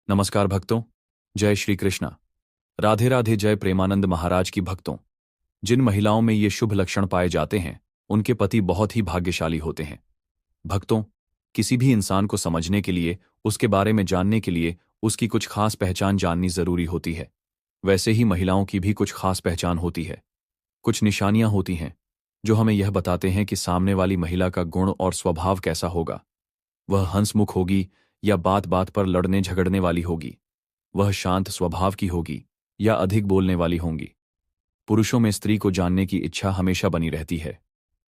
नमस्कार भक्तों। जय श्री कृष्णा। राधे राधे। जय प्रेमानंद महाराज की भक्तों। जिन महिलाओं में ये शुभ लक्षण पाए जाते हैं उनके पति बहुत ही भाग्यशाली होते हैं। भक्तों, किसी भी इंसान को समझने के लिए, उसके बारे में जानने के लिए उसकी कुछ खास पहचान जाननी जरूरी होती है। वैसे ही महिलाओं की भी कुछ खास पहचान होती है। कुछ निशानियां होती हैं जो हमें यह बताते हैं कि सामने वाली महिला का गुण और स्वभाव कैसा होगा। वह हंसमुख होगी या बात बात पर लड़ने झगड़ने वाली होगी। वह शांत स्वभाव की होगी या अधिक बोलने वाली होंगी। पुरुषों में स्त्री को जानने की इच्छा हमेशा बनी रहती है।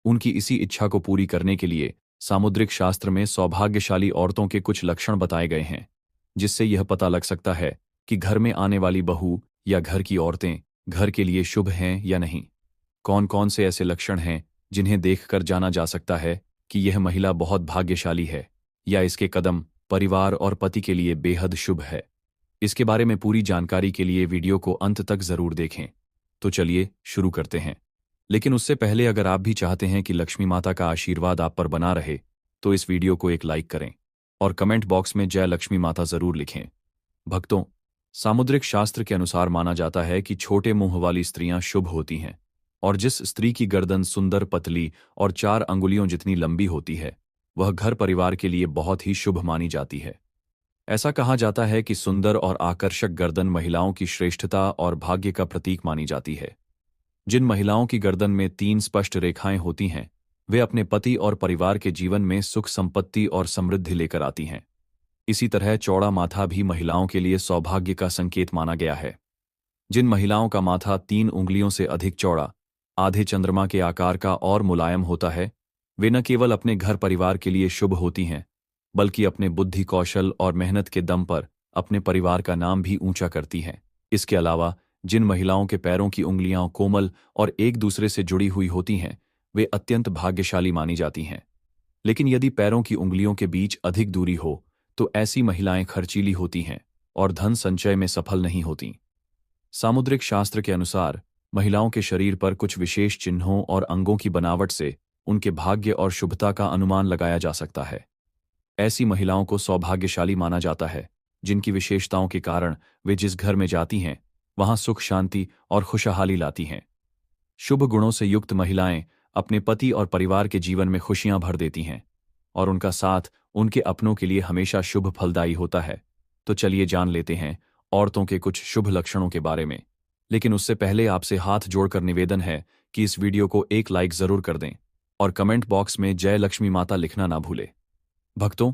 उनकी इसी इच्छा को पूरी करने के लिए सामुद्रिक शास्त्र में सौभाग्यशाली औरतों के कुछ लक्षण बताए गए हैं, जिससे यह पता लग सकता है कि घर में आने वाली बहू या घर की औरतें घर के लिए शुभ हैं या नहीं। कौन कौन से ऐसे लक्षण हैं जिन्हें देखकर जाना जा सकता है कि यह महिला बहुत भाग्यशाली है या इसके कदम परिवार और पति के लिए बेहद शुभ है। इसके बारे में पूरी जानकारी के लिए वीडियो को अंत तक जरूर देखें। तो चलिए शुरू करते हैं। लेकिन उससे पहले अगर आप भी चाहते हैं कि लक्ष्मी माता का आशीर्वाद आप पर बना रहे तो इस वीडियो को एक लाइक करें और कमेंट बॉक्स में जय लक्ष्मी माता जरूर लिखें। भक्तों, सामुद्रिक शास्त्र के अनुसार माना जाता है कि छोटे मुंह वाली स्त्रियां शुभ होती हैं और जिस स्त्री की गर्दन सुंदर, पतली और 4 अंगुलियों जितनी लंबी होती है वह घर परिवार के लिए बहुत ही शुभ मानी जाती है। ऐसा कहा जाता है कि सुंदर और आकर्षक गर्दन महिलाओं की श्रेष्ठता और भाग्य का प्रतीक मानी जाती है। जिन महिलाओं की गर्दन में 3 स्पष्ट रेखाएं होती हैं वे अपने पति और परिवार के जीवन में सुख, संपत्ति और समृद्धि लेकर आती हैं। इसी तरह चौड़ा माथा भी महिलाओं के लिए सौभाग्य का संकेत माना गया है। जिन महिलाओं का माथा 3 उंगलियों से अधिक चौड़ा, आधे चंद्रमा के आकार का और मुलायम होता है, वे न केवल अपने घर परिवार के लिए शुभ होती हैं बल्कि अपने बुद्धि, कौशल और मेहनत के दम पर अपने परिवार का नाम भी ऊंचा करती हैं। इसके अलावा जिन महिलाओं के पैरों की उंगलियां कोमल और एक दूसरे से जुड़ी हुई होती हैं वे अत्यंत भाग्यशाली मानी जाती हैं। लेकिन यदि पैरों की उंगलियों के बीच अधिक दूरी हो तो ऐसी महिलाएं खर्चीली होती हैं और धन संचय में सफल नहीं होती। सामुद्रिक शास्त्र के अनुसार महिलाओं के शरीर पर कुछ विशेष चिन्हों और अंगों की बनावट से उनके भाग्य और शुभता का अनुमान लगाया जा सकता है। ऐसी महिलाओं को सौभाग्यशाली माना जाता है जिनकी विशेषताओं के कारण वे जिस घर में जाती हैं वहां सुख, शांति और खुशहाली लाती हैं। शुभ गुणों से युक्त महिलाएं अपने पति और परिवार के जीवन में खुशियां भर देती हैं और उनका साथ उनके अपनों के लिए हमेशा शुभ फलदायी होता है। तो चलिए जान लेते हैं औरतों के कुछ शुभ लक्षणों के बारे में। लेकिन उससे पहले आपसे हाथ जोड़कर निवेदन है कि इस वीडियो को एक लाइक जरूर कर दें और कमेंट बॉक्स में जय लक्ष्मी माता लिखना ना भूलें। भक्तों,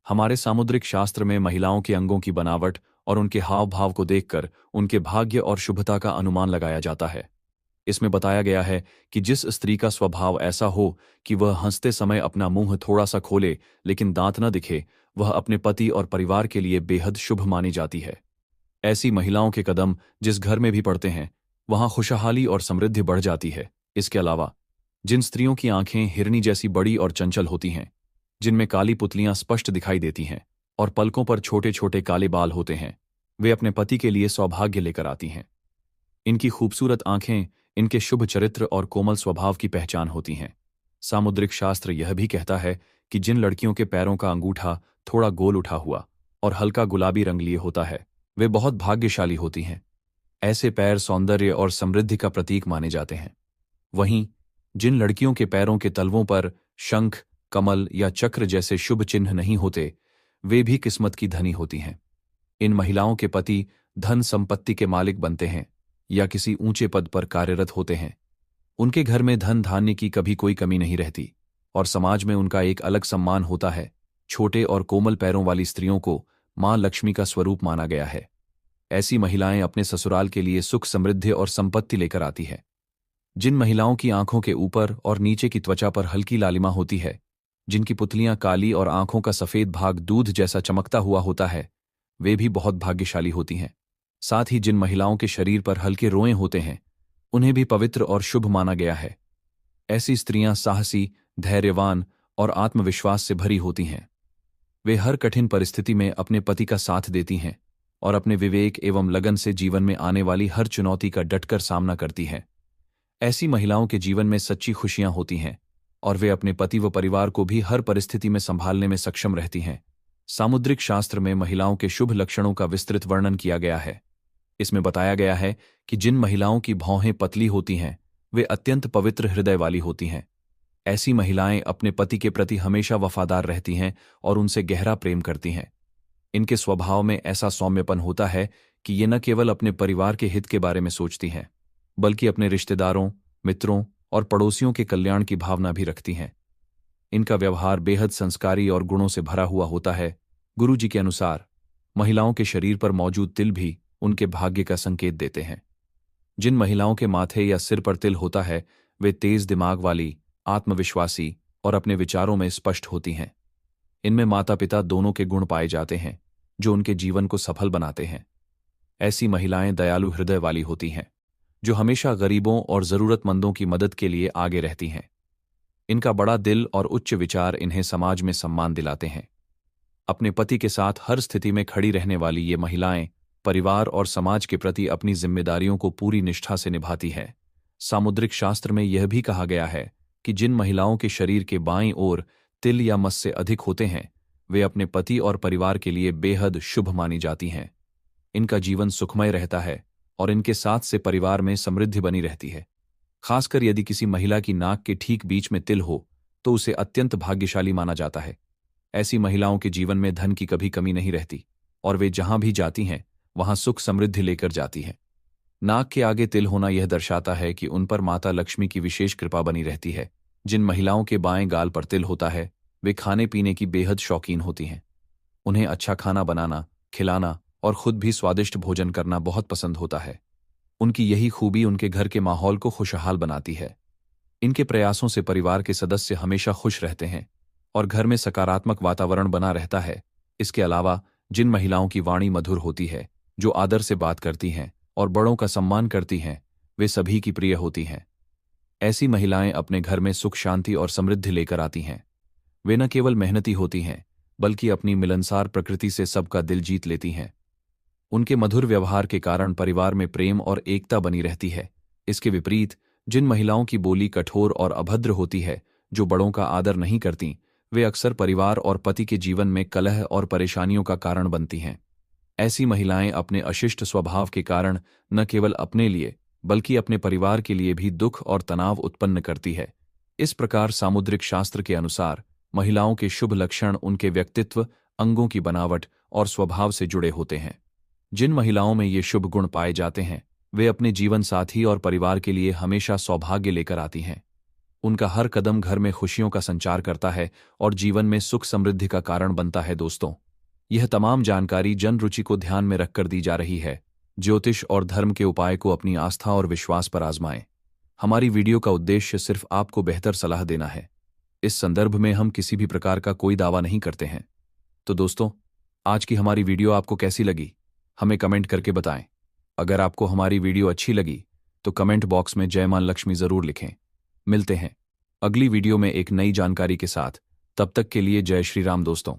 हमारे सामुद्रिक शास्त्र में महिलाओं के अंगों की बनावट और उनके हाव भाव को देखकर उनके भाग्य और शुभता का अनुमान लगाया जाता है। इसमें बताया गया है कि जिस स्त्री का स्वभाव ऐसा हो कि वह हंसते समय अपना मुंह थोड़ा सा खोले लेकिन दांत न दिखे, वह अपने पति और परिवार के लिए बेहद शुभ मानी जाती है। ऐसी महिलाओं के कदम जिस घर में भी पड़ते हैं वहां खुशहाली और समृद्धि बढ़ जाती है। इसके अलावा जिन स्त्रियों की आंखें हिरनी जैसी बड़ी और चंचल होती हैं, जिनमें काली पुतलियां स्पष्ट दिखाई देती हैं और पलकों पर छोटे छोटे काले बाल होते हैं, वे अपने पति के लिए सौभाग्य लेकर आती हैं। इनकी खूबसूरत आंखें इनके शुभ चरित्र और कोमल स्वभाव की पहचान होती हैं। सामुद्रिक शास्त्र यह भी कहता है कि जिन लड़कियों के पैरों का अंगूठा थोड़ा गोल उठा हुआ और हल्का गुलाबी रंग लिए होता है वे बहुत भाग्यशाली होती हैं। ऐसे पैर सौंदर्य और समृद्धि का प्रतीक माने जाते हैं। वहीं जिन लड़कियों के पैरों के तलवों पर शंख, कमल या चक्र जैसे शुभ चिन्ह नहीं होते वे भी किस्मत की धनी होती हैं। इन महिलाओं के पति धन संपत्ति के मालिक बनते हैं या किसी ऊंचे पद पर कार्यरत होते हैं। उनके घर में धन धान्य की कभी कोई कमी नहीं रहती और समाज में उनका एक अलग सम्मान होता है। छोटे और कोमल पैरों वाली स्त्रियों को मां लक्ष्मी का स्वरूप माना गया है। ऐसी महिलाएं अपने ससुराल के लिए सुख, समृद्धि और संपत्ति लेकर आती है। जिन महिलाओं की आंखों के ऊपर और नीचे की त्वचा पर हल्की लालिमा होती है, जिनकी पुतलियां काली और आंखों का सफेद भाग दूध जैसा चमकता हुआ होता है, वे भी बहुत भाग्यशाली होती हैं। साथ ही जिन महिलाओं के शरीर पर हल्के रोएं होते हैं उन्हें भी पवित्र और शुभ माना गया है। ऐसी स्त्रियां साहसी, धैर्यवान और आत्मविश्वास से भरी होती हैं। वे हर कठिन परिस्थिति में अपने पति का साथ देती हैं और अपने विवेक एवं लगन से जीवन में आने वाली हर चुनौती का डटकर सामना करती हैं। ऐसी महिलाओं के जीवन में सच्ची खुशियां होती हैं और वे अपने पति व परिवार को भी हर परिस्थिति में संभालने में सक्षम रहती हैं। सामुद्रिक शास्त्र में महिलाओं के शुभ लक्षणों का विस्तृत वर्णन किया गया है। इसमें बताया गया है कि जिन महिलाओं की भौहें पतली होती हैं वे अत्यंत पवित्र हृदय वाली होती हैं। ऐसी महिलाएं अपने पति के प्रति हमेशा वफादार रहती हैं और उनसे गहरा प्रेम करती हैं। इनके स्वभाव में ऐसा सौम्यपन होता है कि ये न केवल अपने परिवार के हित के बारे में सोचती हैं बल्कि अपने रिश्तेदारों, मित्रों और पड़ोसियों के कल्याण की भावना भी रखती हैं। इनका व्यवहार बेहद संस्कारी और गुणों से भरा हुआ होता है। गुरु जी के अनुसार महिलाओं के शरीर पर मौजूद तिल भी उनके भाग्य का संकेत देते हैं। जिन महिलाओं के माथे या सिर पर तिल होता है वे तेज दिमाग वाली, आत्मविश्वासी और अपने विचारों में स्पष्ट होती हैं। इनमें माता पिता दोनों के गुण पाए जाते हैं जो उनके जीवन को सफल बनाते हैं। ऐसी महिलाएं दयालु हृदय वाली होती हैं जो हमेशा गरीबों और जरूरतमंदों की मदद के लिए आगे रहती हैं। इनका बड़ा दिल और उच्च विचार इन्हें समाज में सम्मान दिलाते हैं। अपने पति के साथ हर स्थिति में खड़ी रहने वाली ये महिलाएं परिवार और समाज के प्रति अपनी जिम्मेदारियों को पूरी निष्ठा से निभाती है। सामुद्रिक शास्त्र में यह भी कहा गया है कि जिन महिलाओं के शरीर के बाईं ओर तिल या मस से अधिक होते हैं वे अपने पति और परिवार के लिए बेहद शुभ मानी जाती हैं। इनका जीवन सुखमय रहता है और इनके साथ से परिवार में समृद्धि बनी रहती है। खासकर यदि किसी महिला की नाक के ठीक बीच में तिल हो तो उसे अत्यंत भाग्यशाली माना जाता है। ऐसी महिलाओं के जीवन में धन की कभी कमी नहीं रहती और वे जहां भी जाती हैं वहां सुख समृद्धि लेकर जाती हैं। नाक के आगे तिल होना यह दर्शाता है कि उन पर माता लक्ष्मी की विशेष कृपा बनी रहती है। जिन महिलाओं के बाएं गाल पर तिल होता है वे खाने पीने की बेहद शौकीन होती हैं। उन्हें अच्छा खाना बनाना, खिलाना और खुद भी स्वादिष्ट भोजन करना बहुत पसंद होता है। उनकी यही खूबी उनके घर के माहौल को खुशहाल बनाती है। इनके प्रयासों से परिवार के सदस्य हमेशा खुश रहते हैं और घर में सकारात्मक वातावरण बना रहता है। इसके अलावा जिन महिलाओं की वाणी मधुर होती है, जो आदर से बात करती हैं और बड़ों का सम्मान करती हैं, वे सभी की प्रिय होती हैं। ऐसी महिलाएं अपने घर में सुख, शांति और समृद्धि लेकर आती हैं। वे न केवल मेहनती होती हैं बल्कि अपनी मिलनसार प्रकृति से सबका दिल जीत लेती हैं। उनके मधुर व्यवहार के कारण परिवार में प्रेम और एकता बनी रहती है। इसके विपरीत जिन महिलाओं की बोली कठोर और अभद्र होती है, जो बड़ों का आदर नहीं करती, वे अक्सर परिवार और पति के जीवन में कलह और परेशानियों का कारण बनती हैं। ऐसी महिलाएं अपने अशिष्ट स्वभाव के कारण न केवल अपने लिए बल्कि अपने परिवार के लिए भी दुख और तनाव उत्पन्न करती है। इस प्रकार सामुद्रिक शास्त्र के अनुसार महिलाओं के शुभ लक्षण उनके व्यक्तित्व, अंगों की बनावट और स्वभाव से जुड़े होते हैं। जिन महिलाओं में ये शुभ गुण पाए जाते हैं वे अपने जीवन साथी और परिवार के लिए हमेशा सौभाग्य लेकर आती हैं। उनका हर कदम घर में खुशियों का संचार करता है और जीवन में सुख समृद्धि का कारण बनता है। दोस्तों, यह तमाम जानकारी जन रुचि को ध्यान में रखकर दी जा रही है। ज्योतिष और धर्म के उपाय को अपनी आस्था और विश्वास पर आजमाएं। हमारी वीडियो का उद्देश्य सिर्फ आपको बेहतर सलाह देना है। इस संदर्भ में हम किसी भी प्रकार का कोई दावा नहीं करते हैं। तो दोस्तों, आज की हमारी वीडियो आपको कैसी लगी हमें कमेंट करके बताएं। अगर आपको हमारी वीडियो अच्छी लगी तो कमेंट बॉक्स में जय मां लक्ष्मी जरूर लिखें। मिलते हैं अगली वीडियो में एक नई जानकारी के साथ। तब तक के लिए जय श्री राम दोस्तों।